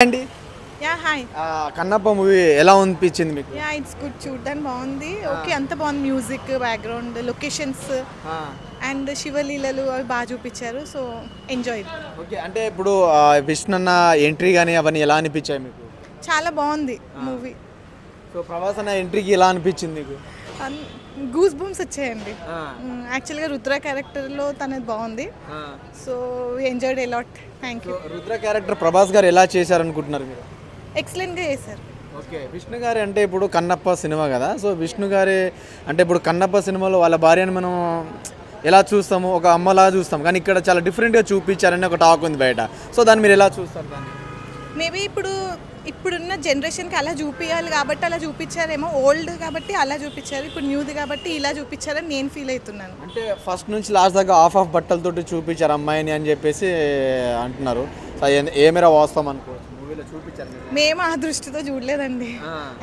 అండి hi Kannappa movie ఎలా అనిపించింది మీకు? ఇట్స్ గుడ్, చూడడానికి బాగుంది. ఓకే, అంత బాగుంది. మ్యూజిక్, బ్యాక్గ్రౌండ్, లొకేషన్స్ అండ్ శివలీలలు అవి బాగా చూపించారు. So enjoy. ఓకే, అంటే ఇప్పుడు విష్ణు ఎంట్రీ కానీ అవన్నీ ఎలా అనిపించాయి మీకు? చాలా బాగుంది మూవీ. సో ప్రభాస్ అన్న ఎంట్రీకి ఎలా అనిపించింది మీకు? గూస్ బూమ్స్ వచ్చాయండి. యాక్చువల్గా రుద్ర క్యారెక్టర్లో తనది బాగుంది. So enjoyed allot. Thank you. Rudra character Prabhas గారు ఎలా చేశారనుకుంటున్నారు మీరు? ఎక్సలెంట్గా చేశారు. ఓకే, విష్ణు గారి అంటే ఇప్పుడు కన్నప్ప సినిమా కదా, సో విష్ణు గారి అంటే ఇప్పుడు కన్నప్ప సినిమాలో వాళ్ళ భార్యను మనం ఎలా చూస్తాము, ఒక అమ్మలా చూస్తాం, కానీ ఇక్కడ చాలా డిఫరెంట్గా చూపించారని ఒక టాక్ ఉంది బయట. సో దాన్ని మీరు ఎలా చూస్తారు దాన్ని? మేబీ ఇప్పుడున్న జనరేషన్కి అలా చూపించాలి కాబట్టి అలా చూపించారేమో. ఓల్డ్ కాబట్టి అలా చూపించారు, ఇప్పుడు న్యూది కాబట్టి ఇలా చూపించారని నేను ఫీల్ అవుతున్నాను. అంటే ఫస్ట్ నుంచి లాస్ట్ దాకా ఆఫ్ బట్టలతోటి చూపించారు అమ్మాయిని అని చెప్పేసి అంటున్నారు. ఏ మేర వాస్తవం అనుకోవచ్చు, మూవీలో చూపించారు? మేము ఆ దృష్టితో చూడలేదండి.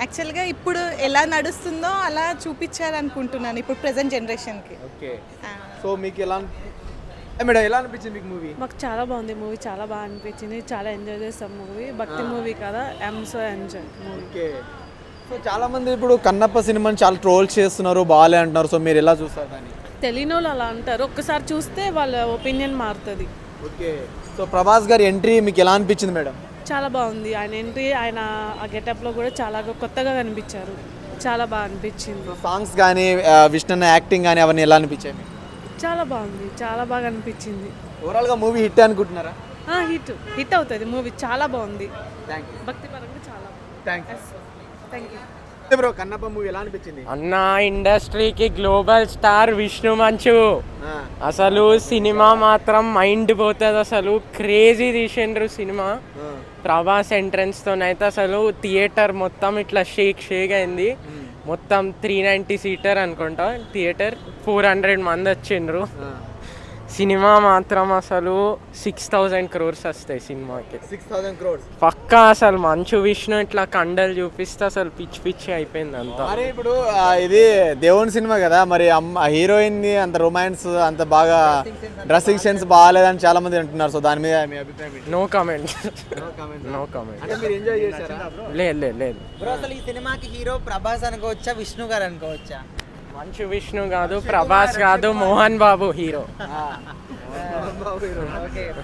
యాక్చువల్గా ఇప్పుడు ఎలా నడుస్తుందో అలా చూపించారు అనుకుంటున్నాను ఇప్పుడు ప్రెసెంట్ జనరేషన్కి. ఓకే, సో మీకు ఎలా మేడం ఎలా అనిపించింది మీకు మూవీ? మాకు చాలా బాగుంది మూవీ, చాలా బాగా అనిపించింది. చాలా ఎంజాయ్ చేస్తాం మూవీ. భక్తి మూవీ కదా, I'm so enjoy movie. Okay, so చాలా మంది ఇప్పుడు కన్నప్ప సినిమాని చాలా ట్రోల్స్ చేస్తున్నారు, బాగాలే అంటున్నారు. సో మీరు ఎలా చూస్తారు దాన్ని? తెలియని వాళ్ళు అలా అంటారు, ఒక్కసారి చూస్తే వాళ్ళ ఒపీనియన్ మారుతుంది. ఓకే, సో ప్రభాస్ గారి ఎంట్రీ మీకు ఎలా అనిపించింది మేడం? చాలా బాగుంది ఆయన ఎంట్రీ. ఆయన ఆ గెటప్లో కూడా చాలా కొత్తగా కనిపించారు, చాలా బాగా అనిపించింది. సాంగ్స్ కానీ విష్ణు యాక్టింగ్ కానీ అవన్నీ ఎలా అనిపించాయి మీకు? చాలా బాగుంది, చాలా బాగా అనిపించింది. ఓవరాల్గా మూవీ హిట్ అనుకుంటున్నారా? హిట్ అవుతుంది మూవీ, చాలా బాగుంది. Thank you. భక్తి పరంగా చాలా thank thank you. You bro. Kannappa movie ఎలా అనిపించింది? అన్న ఇండస్ట్రీకి గ్లోబల్ స్టార్ విష్ణు మంచు. అసలు సినిమా మాత్రం మైండ్ పోతుంది. అసలు క్రేజీ తీసిండ్రు సినిమా. ప్రభాస్ ఎంట్రన్స్తోనైతే అసలు థియేటర్ మొత్తం ఇట్లా షేక్ అయింది. మొత్తం 390 సీటర్ అనుకుంటా థియేటర్. 400 మంది వచ్చిండ్రు. సినిమా మాత్రం అసలు 6000 crores వస్తాయి సినిమాకి. 6000 crores పక్కా. అసలు మంచు విష్ణు ఇట్లా కండలు చూపిస్తే అసలు పిచ్చి అయిపోయింది అంతా. మరి ఇప్పుడు ఇది దేవుని సినిమా కదా, మరి హీరోయిన్ అంత రొమాన్స్ అంత బాగా డ్రెస్సింగ్ సెన్స్ బాగాలేదని చాలా మంది అంటున్నారు. సో దాని మీద మీ అభిప్రాయం? No comment. అంటే మీరు ఎంజాయ్ చేశారా? లేదు. బ్రో, అసలు ఈ సినిమాకి హీరో ప్రభాస్ అనుకోవచ్చా, విష్ణు గారు అనుకోవచ్చా? మంచు విష్ణు కాదు, ప్రభాస్ కాదు, మోహన్ బాబు హీరో.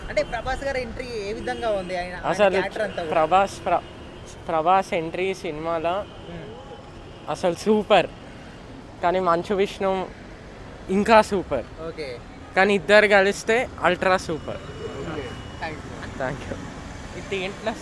అంటే ప్రభాస్ గారి ఎంట్రీ ఏ విధంగా ఉంది? అసలు ప్రభాస్ ఎంట్రీ సినిమాలో అసలు సూపర్. కానీ మంచు విష్ణు ఇంకా సూపర్. ఓకే, కానీ ఇద్దరు కలిస్తే అల్ట్రా సూపర్. Thank you. ఇది ఏంట్లో